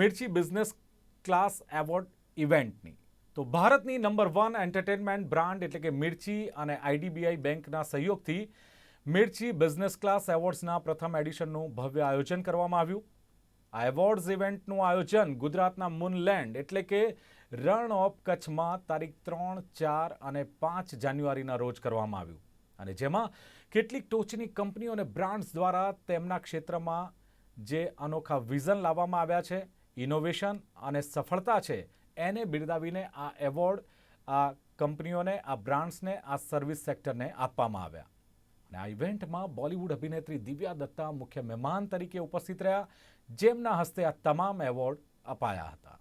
મિર્ચી business class award ઇવેન્ટની. તો ભારતની number 1 entertainment brand એટલે કે મિર્ચી અને આઈડીબીઆઈ બેંકના સહયોગથી મિર્ચી બિઝનેસ ક્લાસ એવોર્ડ્સના પ્રથમ એડિશનનું ભવ્ય આયોજન કરવામાં આવ્યું. આ એવોર્ડ્સ ઇવેન્ટનું આયોજન ગુજરાતના મુનલેન્ડ એટલે કે રણ ઓફ કચ્છમાં તારીખ 3, 4 અને 5 જાન્યુઆરીના રોજ કરવામાં આવ્યું અને જેમાં કેટલીક ટોચની કંપનીઓ અને બ્રાન્ડ્સ દ્વારા તેમના ક્ષેત્રમાં જે અનોખા વિઝન લાવવામાં આવ્યા છે, ઇનોવેશન અને સફળતા છે, એને બિરદાવીને આ એવોર્ડ આ કંપનીઓને, આ બ્રાન્ડ્સને, આ સર્વિસ સેક્ટરને આપવામાં આવ્યા. અને આ ઇવેન્ટમાં બોલિવૂડ અભિનેત્રી દિવ્યા દત્તા મુખ્ય મહેમાન તરીકે ઉપસ્થિત રહ્યા, જેમના હસ્તે આ તમામ એવોર્ડ અપાયા હતા.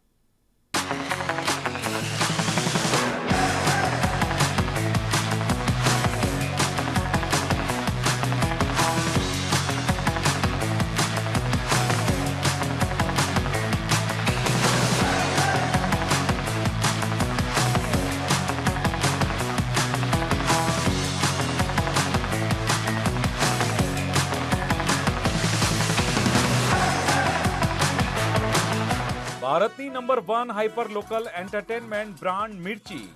ભારતની number 1 hyper local entertainment brand Mirchi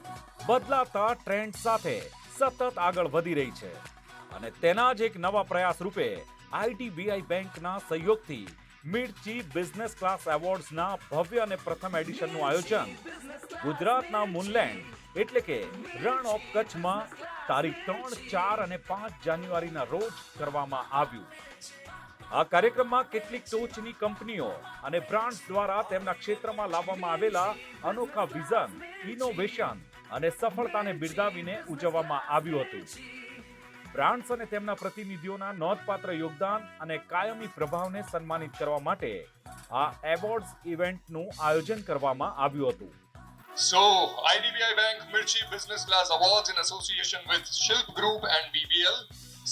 બદલાતા ટ્રેન્ડ સાથે સતત આગળ વધી રહી છે અને તેના જ એક નવા પ્રયાસ રૂપે આઈડીબીઆઈ બેંકના સહયોગથી મિર્ચી બિઝનેસ ક્લાસ એવોર્ડ્સના ભવ્ય અને પ્રથમ એડિશનનું આયોજન ગુજરાતના મુનલેન્ડ એટલે કે રણ ઓફ કચ્છમાં તારીખ 3, 4 અને 5 જાન્યુઆરીના રોજ કરવામાં આવ્યું. આ કાર્યક્રમમાં કેટલીક ટોચની કંપનીઓ અને બ્રાન્ડ્સ દ્વારા તેમના ક્ષેત્રમાં લાવવામાં આવેલા અનોખા વિઝન, ઇનોવેશન અને સફળતાને બિરદાવીને ઉજવવામાં આવ્યું હતું. બ્રાન્ડ્સ અને તેમના પ્રતિનિધિઓના નોંધપાત્ર યોગદાન અને કાયમી પ્રભાવને સન્માનિત કરવા માટે આ એવોર્ડ્સ ઇવેન્ટનું આયોજન કરવામાં આવ્યું હતું. So, IDBI Bank Mirchi Business Class Awards in association with Shilp Group and BBL,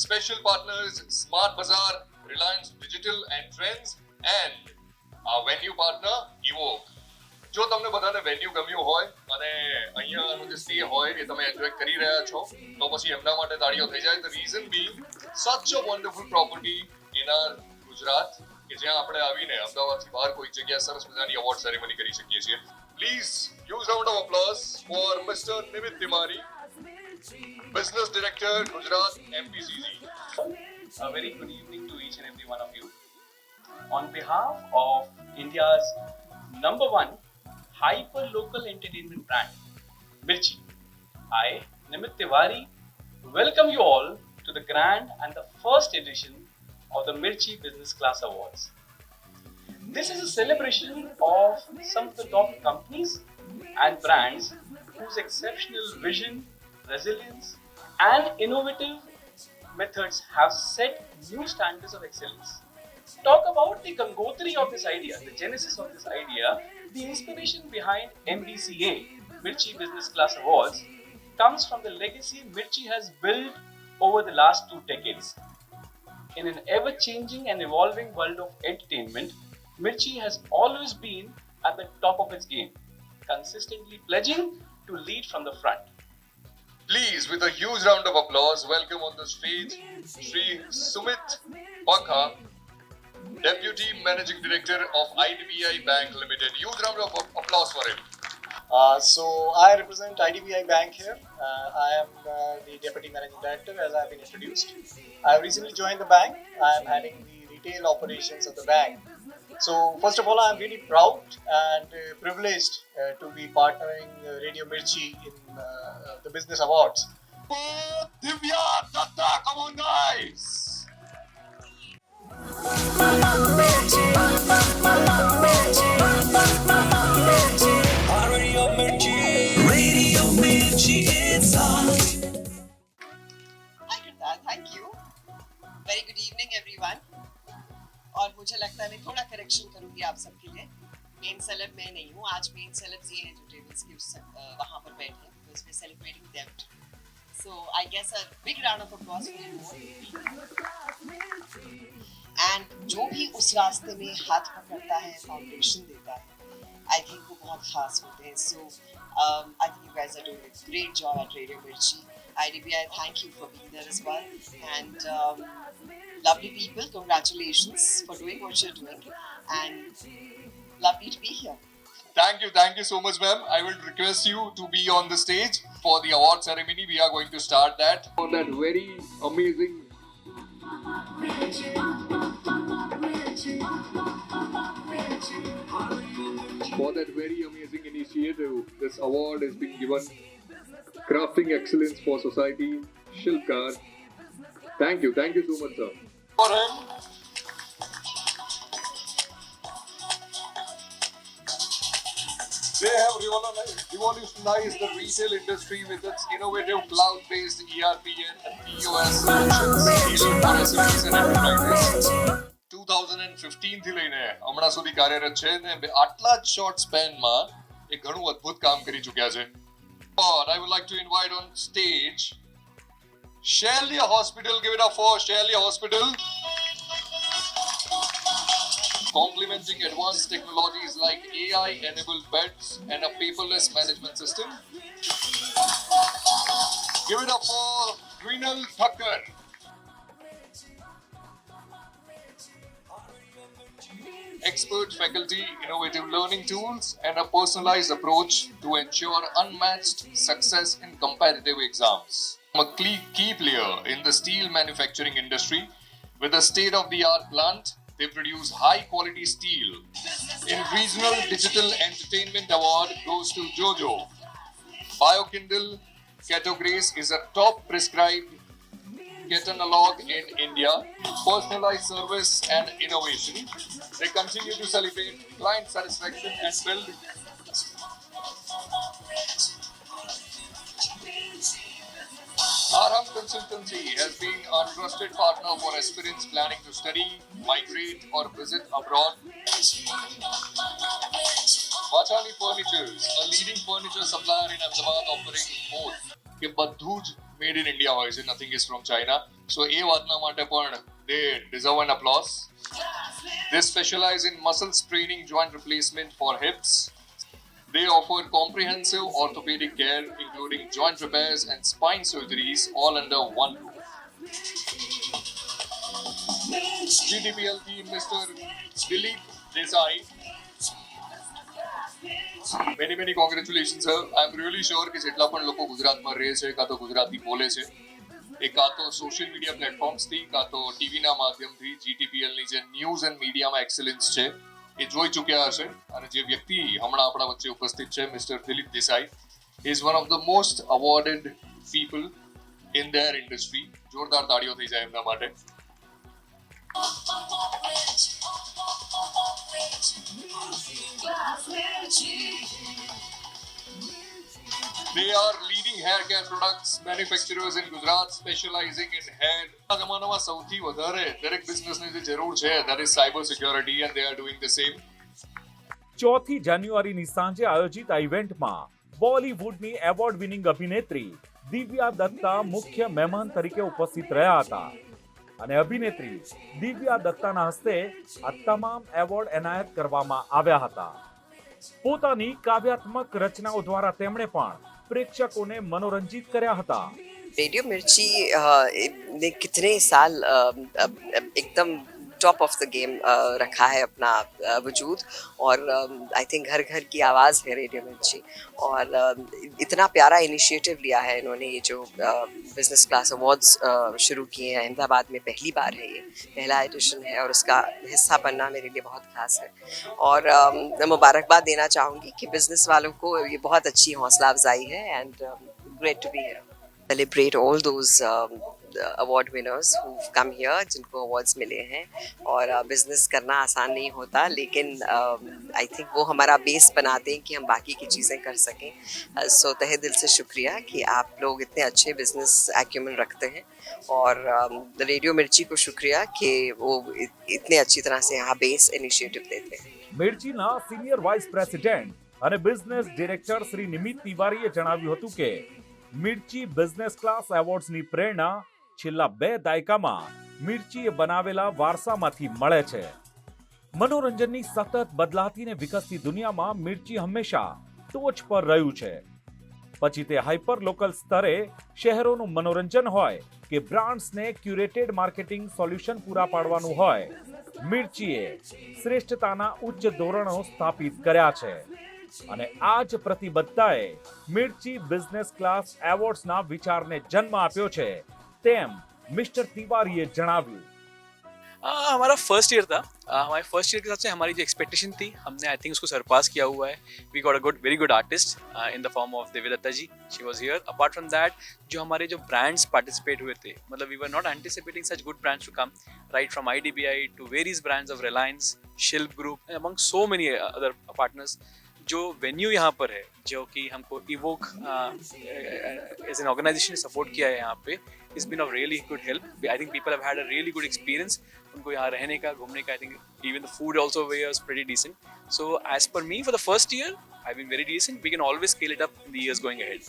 special partners Smart Bazaar, Reliance Digital and Trends, and our venue partner Evoke. જો તમને બધાને વેન્યુ ગમ્યું હોય અને અહીંયાનો જે સ્ટે હોય એ તમે એન્જોય કરી રહ્યા છો તો પછી એમના માટે તાળીઓ થઈ જાય. The reason being such a wonderful property in our Gujarat કે જ્યાં આપણે આવીને અમદાવાદથી બહાર કોઈ જગ્યાએ સરસ મજાની અવોર્ડ સેરેમની કરી શકીએ છીએ. Please use round of applause for Mr. Nimit Tiwari, Business Director, Gujarat MPCG. A very good evening to each and every one of you. On behalf of India's number 1 hyper-local entertainment brand, Mirchi, I, Nimit Tiwari, welcome you all to the grand and the first edition of the Mirchi Business Class Awards. This is a celebration of some of the top companies and brands whose exceptional vision, resilience, and innovative methods have set new standards of excellence. Talk about the Gangotri of this idea, the genesis of this idea, the inspiration behind MBCA, Mirchi Business Class Awards, comes from the legacy Mirchi has built over the last 2 decades. In an ever-changing and evolving world of entertainment, Mirchi has always been at the top of its game, consistently pledging to lead from the front. Please, with a huge round of applause, welcome on the stage Shri Sumit Bakha, Deputy Managing Director of IDBI Bank Limited. Huge round of applause for him. So I represent IDBI Bank here. I am the Deputy Managing Director, as I have been introduced. I have recently joined the bank. I am heading the retail operations of the bank. So first of all, I am really proud and privileged to be partnering Radio Mirchi in the Business Awards. Divya Datta, come on guys! Radio Mirchi, it's on. Hi Krita, thank you. Very good evening everyone. और मुझे लगता है मैं थोड़ा correction करूंगी आप सबके लिए. मेन सेलेब मैं नहीं हूँ. आज मेन सेलेब्स ये हैं जो टेबल्स के वहाँ पर बैठे हैं. because we're celebrating them. So I guess a big round of applause for you all. And जो भी उस रास्ते में हाथ पकड़ता है, फाउंडेशन देता है, I think वो बहुत खास होते हैं. So I think you guys are doing a great job at Radio Mirchi. IDBI, thank you for being there as well. And lovely people, congratulations for doing what you're doing. And Lovely to be here. Thank you so much, ma'am. I will request you to be on the stage for the award ceremony. We are going to start that. For that very amazing. For that very amazing initiative, this award is being given. Crafting Excellence for Society, Shilpkar. Thank you so much, sir. For him. They have revolutionized the retail industry with its innovative cloud-based ERP and POS solutions tailored for SMEs and enterprises. 2015 થી લઈને હમણાં સુધી કાર્યરત છે ને આટલા જ short સ્પેનમાં એક ઘણું અદ્ભુત કામ કરી ચૂક્યા છે. But I would like to invite on stage Shalya Hospital. Give it up for Shalya Hospital. Complementing advanced technologies like AI-enabled beds and a paperless management system. Give it up for Grinal Thakkar. Expert faculty, innovative learning tools, and a personalized approach to ensure unmatched success in competitive exams. A key player in the steel manufacturing industry with a state-of-the-art plant. They produce high-quality steel. In Regional Digital Entertainment Award goes to Jojo. BioKindle Ketograce is a top prescribed ketanalog in India. Personalized service and innovation. They continue to celebrate client satisfaction and build. Arham Consultancy has been a trusted partner for aspirants planning to study, migrate, or visit abroad. Vachani Furnitures, a leading furniture supplier in Ahmedabad, offering both. કે બધું જ made in India હોય છે, nothing is from China. So એ વાતના માટે પણ they deserve an applause. They specialize in muscle straining joint replacement for hips. They offer comprehensive orthopedic care, including joint repairs and spine surgeries, all under one roof. GTPL team, Mr. Dilip Desai. Many congratulations, sir. I'm really sure કે જેટલા પણ લોકો ગુજરાતમાં રહે છે કાં તો ગુજરાતી બોલે છે એ કાં તો સોશિયલ મીડિયા પ્લેટફોર્મ્સથી કાં તો ટીવીના માધ્યમથી જીટીપીએલની જે ન્યૂઝ એન્ડ મીડિયામાં એક્સેલન્સ છે એ જોઈ ચૂક્યા હશે. અને જે વ્યક્તિ હમણાં આપણા વચ્ચે ઉપસ્થિત છે mister Dilip Desai is one of the most awarded people in their industry. જોરદાર તાળીઓ થઈ જાય એમના માટે. They are leading hair care products manufacturers in Gujarat, specializing in hair. આ જમાનામાં સૌથી વધારે દરેક બિઝનેસની જે જરૂર છે that is cyber security and they are doing the same. 4 જાન્યુઆરીની સાંજે આયોજિત આ ઇવેન્ટમાં બોલિવૂડની એવોર્ડ વિનિંગ અભિનેત્રી દિવ્યા દત્તા મુખ્ય મહેમાન તરીકે ઉપસ્થિત રહ્યા હતા અને અભિનેત્રી દિવ્યા દત્તાના હસ્તે આ તમામ એવોર્ડ એનાયત કરવામાં આવ્યા હતા. પોતાની કાવ્યાત્મક રચનાઓ દ્વારા તેમણે પણ પ્રેક્ષકોને મનોરંજિત કર્યા હતા. रेडियो मिर्ची ने कितने साल एकदम टॉप ऑफ द गेम रखा है अपना वजूद और आई थिंक घर घर की आवाज़ है रेडियो मिर्ची और इतना प्यारा इनिशिएटिव लिया है इन्होंने. ये जो बिजनेस क्लास अवार्ड्स शुरू किए हैं अहमदाबाद में पहली बार है, ये पहला एडिशन है और उसका हिस्सा बनना मेरे लिए बहुत खास है. और मुबारकबाद देना चाहूँगी कि बिजनेस वालों को ये बहुत अच्छी हौसला अफजाई है and great to be here. Celebrate all those award winners who've come here जिनको awards मिले हैं और बिजनेस करना आसान नहीं होता लेकिन आई थिंक वो हमारा बेस बनाते हैं कि हम बाकी की चीज़ें कर सकें. सो तहे दिल से शुक्रिया कि आप लोग इतने अच्छे बिजनेस एक्यूमेंट रखते हैं और रेडियो मिर्ची को शुक्रिया कि वो इतने अच्छी तरह से यहाँ बेस इनिशिएटिव देते हैं. મિર્ચીના સિનિયર વાઇસ પ્રેસિડેન્ટ અને બિઝનેસ ડિરેક્ટર શ્રી નિમિત તિવારીએ જણાવ્યું હતું કે મિર્ચી બિઝનેસ ક્લાસ એવોર્ડ્સની પ્રેરણા છેલ્લા 2 દાયકામાં મિર્ચીએ બનાવેલા વારસામાંથી મળે છે. મનોરંજનની સતત બદલાતી ને વિકસતી દુનિયામાં મિર્ચી હંમેશા ટોચ પર રહ્યું છે. પછી તે હાઇપર લોકલ સ્તરે શહેરોનું મનોરંજન હોય કે કે બ્રાન્ડ્સને ક્યુરેટેડ માર્કેટિંગ સોલ્યુશન પૂરા પાડવાનું હોય મિર્ચીએ શ્રેષ્ઠતાના ઉચ્ચ ધોરણો સ્થાપિત કર્યા છે અને આ જ પ્રતિબદ્ધતાએ મિર્ચી બિઝનેસ ક્લાસ એવોર્ડ્સના વિચારને જન્મ આપ્યો છે તેમ મિસ્ટર તિવારીએ જણાવ્યું. हमारा फर्स्ट ईयर था. हमारे फर्स्ट ईयर के हिसाब से हमारी जो एक्सपेक्टेशन थी हमने आई थिंक उसको सरपास किया हुआ है. We got a very good artist in the form of Devidatta ji. She was here. Apart from that जो हमारे जो ब्रांड्स पार्टिसिपेट हुए थे मतलब we were not anticipating such good brands to come right from IDBI to various brands of Reliance, Shilp group among so many other partners. जो venue यहाँ पर है जो कि हमको इवोक एज एन ऑर्गेनाइजेशन ने सपोर्ट किया है यहाँ पे it's been of really good help. I think people have had a really good experience. उनको यहाँ रहने का घूमने का I think even the food also was pretty decent. So as per me for the first year I been very decent. We can always scale it up in the years going ahead.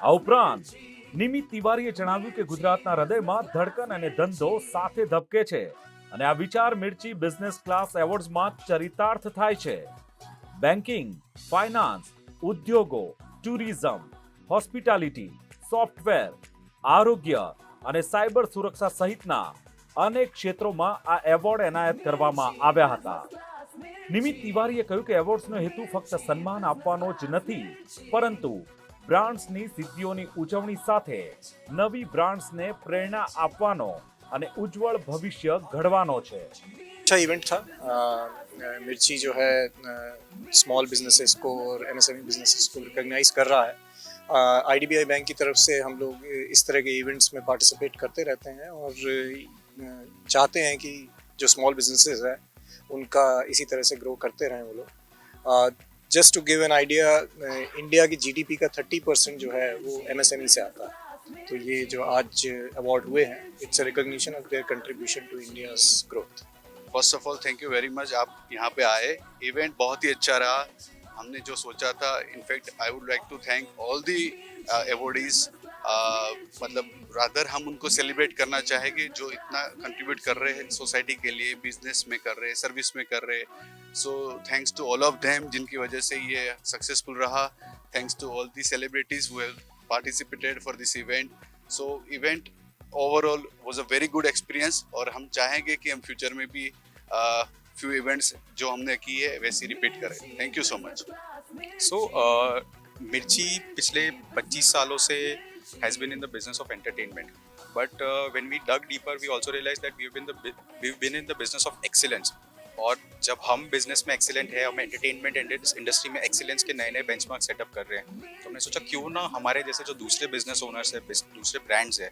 આ ઉપરાંત નિમિત તિવારીએ જણાવ્યું કે ગુજરાતના હૃદયમાં ધડકન અને ધંધો સાથે ધબકે છે અને આ વિચાર મિર્ચી બિઝનેસ ક્લાસ એવોર્ડ્સમાં ચરિતાર્થ થાય છે. બેન્કિંગ, ફાઇનાન્સ, ઉદ્યોગો, ટુરિઝમ, હોસ્પિટાલિટી, સોફ્ટવેર, આરોગ્ય અને સાયબર સુરક્ષા સહિતના અનેક ક્ષેત્રોમાં આ એવોર્ડ એનાયત કરવામાં આવ્યા હતા. નિમિત તિવારીએ કહ્યું કે એવોર્ડ્સનો હેતુ ફક્ત સન્માન આપવાનો જ નથી પરંતુ બ્રાન્ડ્સની સિદ્ધિઓની ઉજવણી સાથે નવી બ્રાન્ડ્સને પ્રેરણા આપવાનો અને ઉજ્જવળ ભવિષ્ય ઘડવાનો છે. अच्छा इवेंट था. मिर्ची जो है स्मॉल बिजनेसेस को और MSME बिजनेसेस को रिकॉग्नाइज कर रहा है. IDBI बैंक की तरफ से हम लोग इस तरह के इवेंट्स में पार्टिसिपेट करते रहते हैं और चाहते हैं कि जो स्मॉल बिजनेसेस है उनका इसी तरह से ग्रो करते रहें वो लोग. Just to give an idea, India की GDP का 30% जो है वो MSME से आता है. तो ये जो आज अवार्ड हुए हैं it's a recognition of their contribution to India's growth. First of all thank you very much. आप यहाँ पे आए. इवेंट बहुत ही अच्छा रहा. हमने जो सोचा था in fact I would like to thank all the awardees. मतलब रादर हम उनको सेलिब्रेट करना चाहेंगे जो इतना कंट्रीब्यूट कर रहे हैं सोसाइटी के लिए, बिजनेस में कर रहे हैं, सर्विस में कर रहे हैं. So thanks to all of them जिनकी वजह से ये सक्सेसफुल रहा. Thanks to all the celebrities who have participated for this event. So event overall was a very good experience और हम चाहेंगे कि हम फ्यूचर में भी फ्यू इवेंट्स जो हमने किए वैसे रिपीट करें. Thank you so much. So Mirchi पिछले 25 सालों से has been in the business of entertainment, but when we dug deeper we also realized that we've been in the business of excellence. और जब हम बिजनेस में एक्सीलेंट है, हम एंटरटेनमेंट इंडस्ट्री में एक्सीलेंस के नए नए बेंचमार्क सेटअप कर रहे हैं, तो हमने सोचा क्यों ना हमारे जैसे जो दूसरे बिजनेस ओनर्स है, दूसरे ब्रांड्स है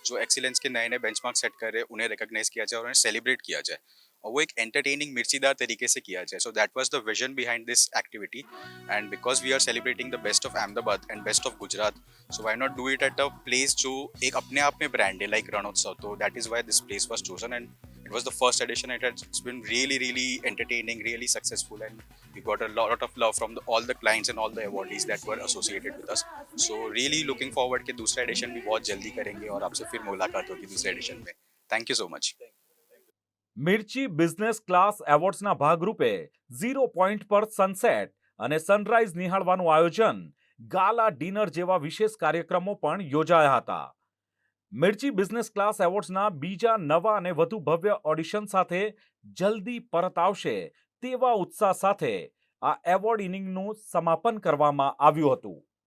जो एक्सीलेंस के नए नए बेंचमार्क सेट कर रहे हैं उन्हें रिकॉग्नाइज किया जाए और उन्हें सेलिब्रेट किया जाए और वो एक एंटरटेनिंग मिर्चीदार तरीके से किया जाए. So that was the vision behind this activity and because we are celebrating the best of Ahmedabad and best of Gujarat, so why not do it at a place जो एक अपने आप में ब्रांड है लाइक रणोत्सव. तो that is why this place was chosen and it was the first edition. It's been really entertaining, really successful, and we got a lot of love from all the clients and all the awardees that were associated with us. So really looking forward कि दूसरा edition भी बहुत जल्दी करेंगे और आपसे फिर मुलाकात होगी दूसरे edition में. Thank you so much. Mirchi business class એવોર્ડ્સના ભાગરૂપે 0 પોઈન્ટ પર સનસેટ અને સનરાઈઝ નિહાળવાનું આયોજન, ગાલા ડિનર જેવા વિશેષ કાર્યક્રમો પણ યોજાયા હતા. મિર્ચી બિઝનેસ ક્લાસ એવોર્ડ્સના બીજા નવા અને વધુ ભવ્ય ઓડિશન સાથે જલ્દી પરત આવશે તેવા ઉત્સાહ સાથે આ એવોર્ડ ઇનિંગનું સમાપન કરવામાં આવ્યું હતું.